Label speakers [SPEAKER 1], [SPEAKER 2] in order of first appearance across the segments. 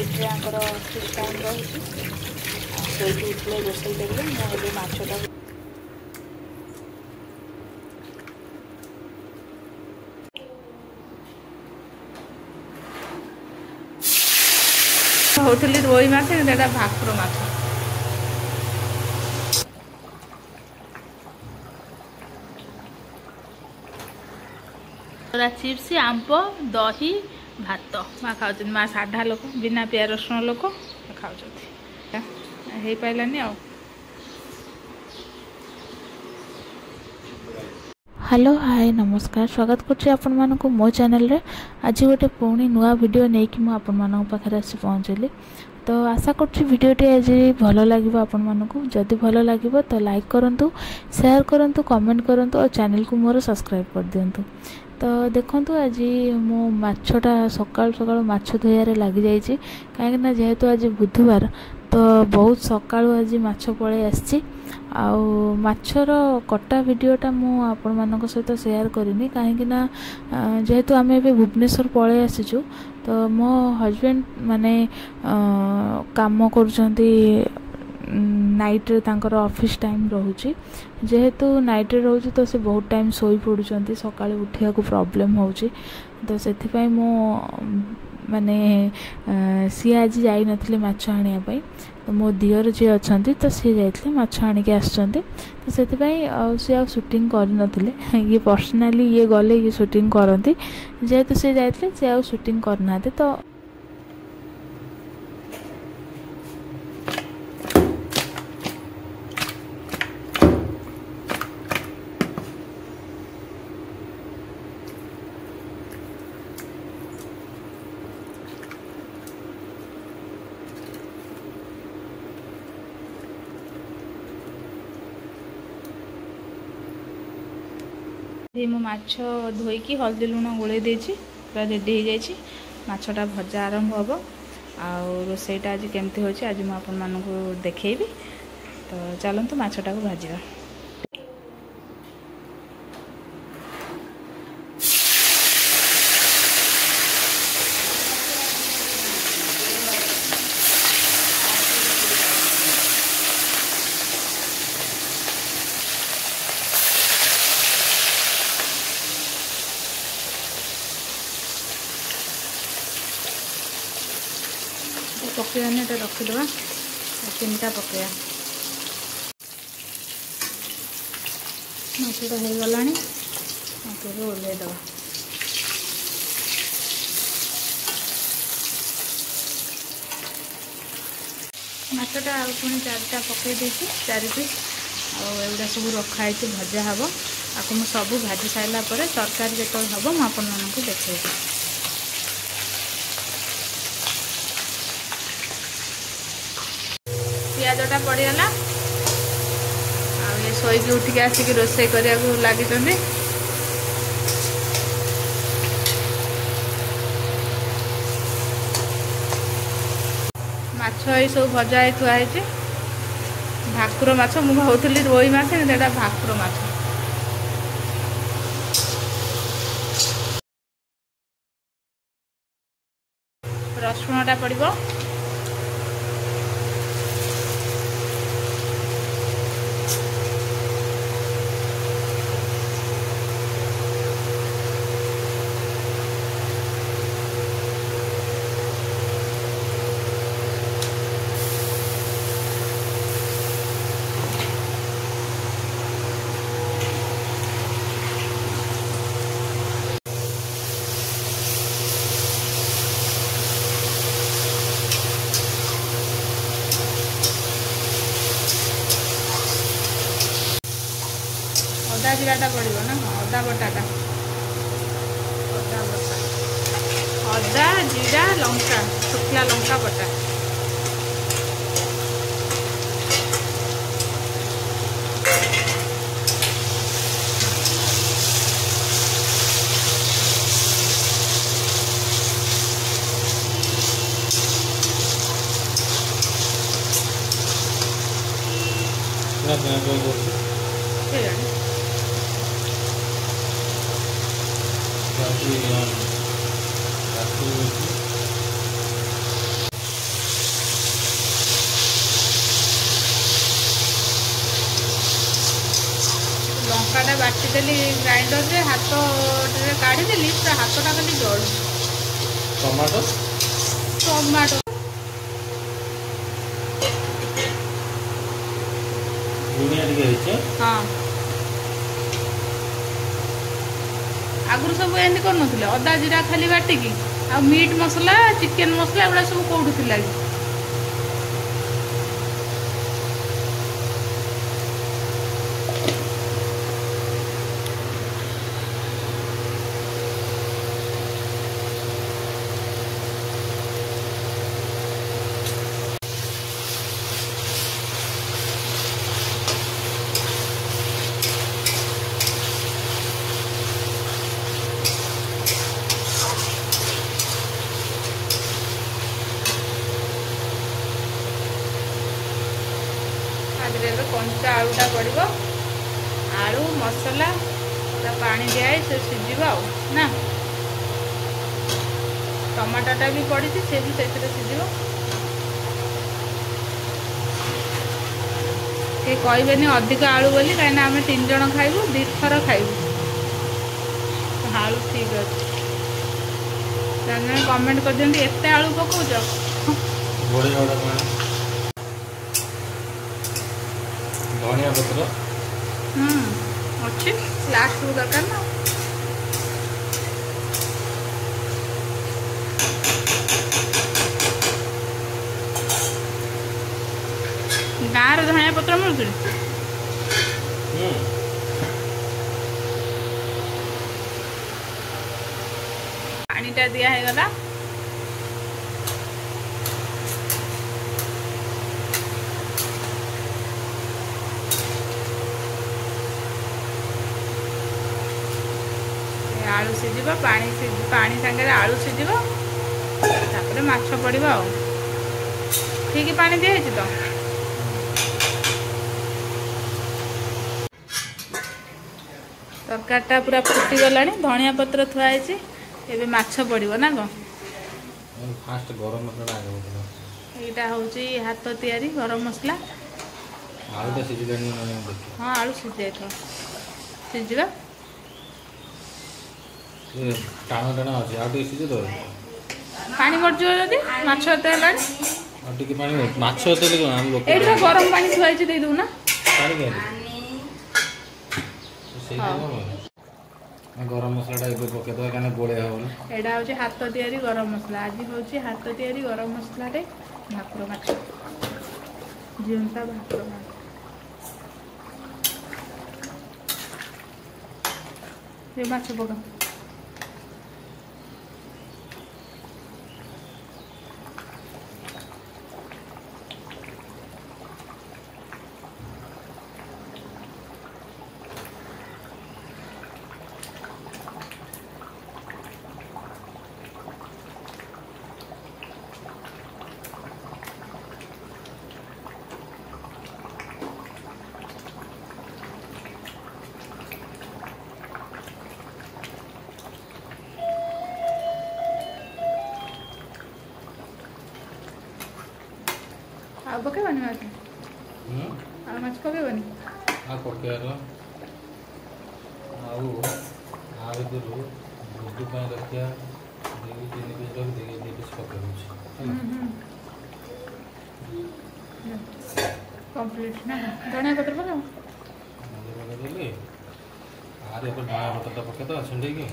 [SPEAKER 1] Night रे Anchor office time रही सोई उठले रोषे करेंगे मुझे माछटा होटली रोई माछ भाकुर माछ चिप्स आंब दही भात माँ खाऊ माँ साधा लोक बिना पिया रसुण लोक खाऊ हो पारानी आ
[SPEAKER 2] हेलो हाय नमस्कार स्वागत कर मो चैनल रे आज गोटे पुणी नुआ वीडियो नहीं कि मुझे आपण मान पाखे आसी पहुँचली तो आशा कर वीडियोटी आज भल लगे आपण मानक जदि भल लगे तो लाइक करूँ शेयर करूँ कमेंट करूँ और चैनल को मोर सब्सक्राइब कर दिंतु। तो देखो आज मो माछटा सकाल सकाल माछ धोयारे लगी जाइए कहीं जेहेतु आज बुधवार तो बहुत सकाळु आज माछ पळे आछि आउ माछर कटा वीडियोटा मु आपण मानक सहित शेयर करिनी कहीं ना जेहेतु आम ए भुवनेश्वर पळे आसीचु तो मो हस्बैंड माने काम करुचंती नाइट रे तांकर ऑफिस टाइम रोचे जेहेतु नाइट रे रोचे तो से बहुत टाइम सोई पड़ुचंती सकाळे उठिया को प्रॉब्लम होची तो सेथि पई मो माने सी आज जाई नथिले माछ आनिया पई तो मो दियर जे अछंती तो सी जाइतले माछ आनी के आछंती तो सेथि पई सी आ शूटिंग कर नथिले ये पर्सनली ये गले ये शूटिंग करंती जेहेतु सी जाइतले से आ शूटिंग करनाते तो
[SPEAKER 1] ये मो माछ धोईकी हल्दी लुण गोले देछि पूरा रेडी हो जाइए माछटा भजा आरंभ हम आउ रोसईटा आज केमती होछि आज मु आपन मानकु देखैबी तो चलंतु माछटा को भाजिबा। पकईने रखीद तीन टा पकईया माछटा हो गला ओल्लैद माछटा पुणी चारिटा पकई देती चार पीस आउटा सब रखाई भजा हम आपको मुझे सब भाजी सारा तरकारी जो हम मुझे आपण मानक देखी पियाजटा पड़गला ये शोक उठिक आसिक रोषे करने लगी माछ ये सब भजा ही थुआई भाकुर माछ मु भावुली रोई माछ भाकुर माछ रसुणटा पड़ो अदा जीराटा पड़ो ना अदा बटाटा अदा जीरा लंका शुखला लंका बटा बाटिदेली ग्राइंडर रे हाथ काढ़ीदेली पूरा हाथटा खाली जलू।
[SPEAKER 3] टमाटो
[SPEAKER 1] टमाटो
[SPEAKER 3] दुनिया टिके
[SPEAKER 1] हाँ आगुरी सब एमती कर अदा जीरा खाली बाटिकी आ मीट मसला चिकेन मसला एगुड़ा सब कौटू थी कंचा आलूटा पड़ो आलू मसला पानी दिए से सीझ ना टमाटोटा भी पड़ी से भी सीझ के कहबेनि अधिक आलू बोली कहीं आम 3 जन खाइबू 2 थर खाइबू आलू ठीक अच्छे जन कमेंट कर दिखते एत आलू पकाउच
[SPEAKER 3] धनिया पत्र
[SPEAKER 1] अच्छे लास्ट को दरकार ना गाँव धनिया पत्र मिलूँ पानीटा दिगला आलू सीझ पानी सागर आलू सीझ माछ पड़ो ठीक पानी दिखाई तो तरकारीटा पूरा फुटी गला धनिया पत्र थुआई एबे माछ पड़ो ना कौन
[SPEAKER 3] फास्ट गरम मसला
[SPEAKER 1] यहाँ हूँ हाथ तैयारी गरम मसला
[SPEAKER 3] आलू सीझ
[SPEAKER 1] हाँ आलू सीझ सीझा
[SPEAKER 3] टाण टाण अच्छे आगे सीझे तो
[SPEAKER 1] पानी मरजिव जदि माछ एते हेलानी
[SPEAKER 3] टिके पानी माछ एते हम लोग
[SPEAKER 1] एठी तो गरम पानी थुआई दे दउ ना
[SPEAKER 3] पानी के गरम मसलाटा ए पके दो काने गोळे हो
[SPEAKER 1] एडा होची हाथ तैयारी गरम मसला आज होची हाथ तैयारी गरम मसला रे भाकुर माछ जीवंता भाकुर माछ ये माछ पका ଆଉ ପକେଇବନି ମାଛ ଆଉ ମାଛ ପକେଇବନି
[SPEAKER 3] ଆଉ ପକେଇବାର ଆଉ ଆ ଭିତରୁ ବୁଦ୍ଧି ପାଇଁ ରଖିବା 2-3 ପିସ୍ ରଖି 2 ପିସ୍ ପକେଇ ଦେଉଛି
[SPEAKER 1] କମ୍ପ୍ଲିଟ୍ ନା ଧନିଆ ପତ୍ର ପକାଅ
[SPEAKER 3] ପକେଇଦେଲି ଆରେ ଏପଟେ ଧନିଆ ପତ୍ରଟା ପକେଇଦେବା ଛିଣ୍ଡେଇକି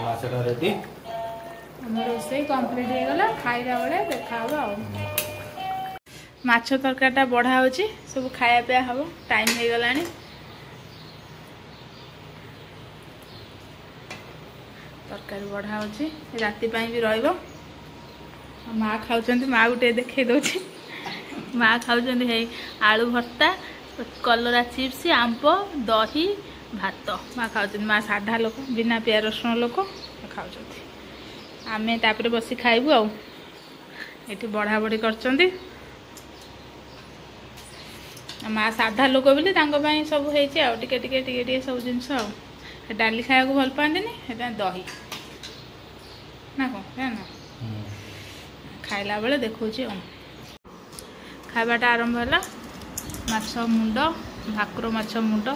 [SPEAKER 3] माछटा रेडी
[SPEAKER 1] रोसई कम्प्लीट हो गला खाइला बेले देखा माछ तरकारीटा बढ़ा होची सब खाया पिया हम टाइम हो गलानी तरकारी बढ़ा होची राति पाई भी रहिबो माँ खाउचंती माँ गुटे देखे दउची माँ खाउचंती हे आलू भर्ता कलरा चिप्स आंब दही भात माँ खाउचंती माँ साधा लोक बिना प्याज रसुण लोक खाउचंती आमे तापरे बसी खाइबु आ एठी बढ़ा बढ़ी करचंती माँ साधा लोक बोली तांको पई सब हेची आ टिके टिके टिके टिके सब जिंस आ डाली खाया को भल पाते दही ना कौन ना खाइला बेले देखो खावाटा आरंभ है माछ मुंड भाकुर माछ मुंड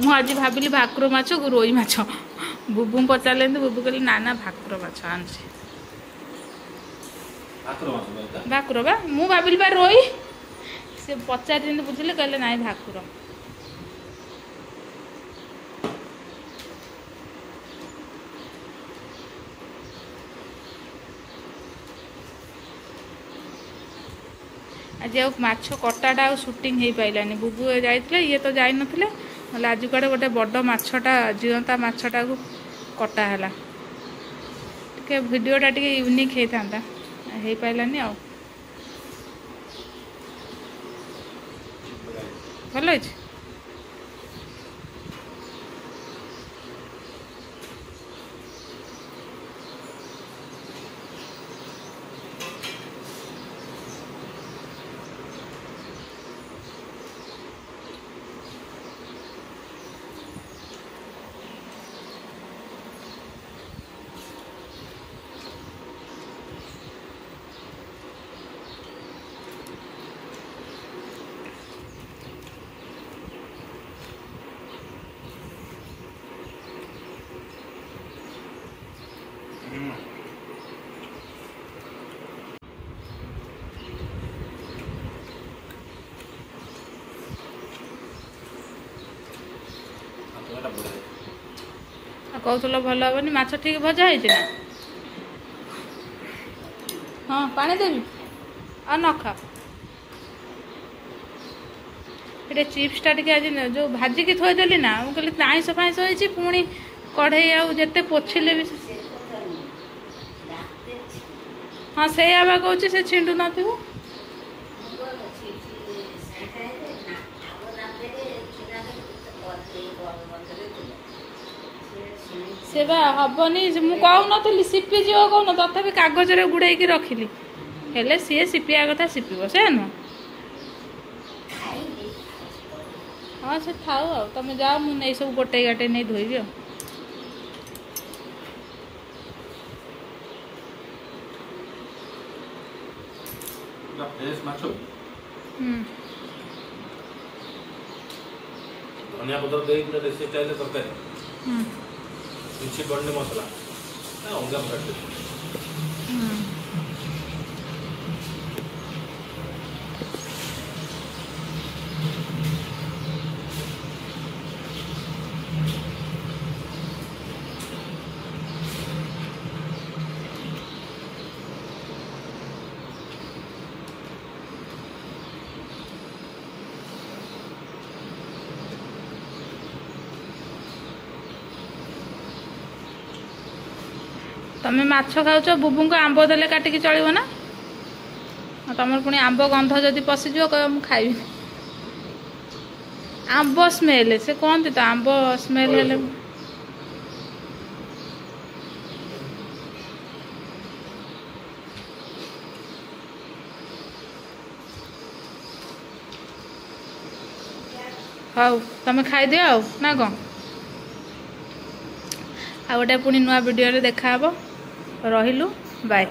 [SPEAKER 1] मु आज भाविली भाकुर माछ रोई माछ बुबू पचारे बुबू कहले ना ना भाकुर माछ आनसी भाकुर बा मु भाविली बा रोई से पचार बुझिले कहले ना भाकुर आज माछ कटाटा आ शूटिंग हो पारानी बुबू जाइए ये तो जाई नथिले ना आज कड़े गोटे बड़ मछटा जीवंता मछटा को कटा है टे भिडटा टे यूनिक होता हो पारानी आ भल अच्छे कहूल भल हेनी माछ ठीक भजा है ना हाँ पानी देवी आ न खा ये चिप्सटा टे आज जो भाजिकी थोदेली ना मुझे कहली आईस फाइस हो पुणी कढ़े आते पोछिले भी हाँ से कहूँ से छिंडू न से हेनी मुझे कहूनी सीपीजी कौन तथा कागज गुड़े रखिली हेले सी सीपिया कथा सीपीब से नुह हाँ से थाऊ आ तुम जाओ मुझे सब गोटे गाटे नहीं धोबी
[SPEAKER 3] धनिया पत्र दे देसी स्टाइल तरकारी किसी बड़े मसला अंगा
[SPEAKER 1] तमें माछ खाऊच बुबू को आंब देले काटिकी चलो ना तुम पुणी आंब गंध जदि पशिज कह मुझे खाइबी आंब स्मेल से कहते तो आंब स्मेल हेले हाउ तुम खाईदि आ ना कौन आ गोटे पुणी नुआ वीडियो देखा रहिलु बाय।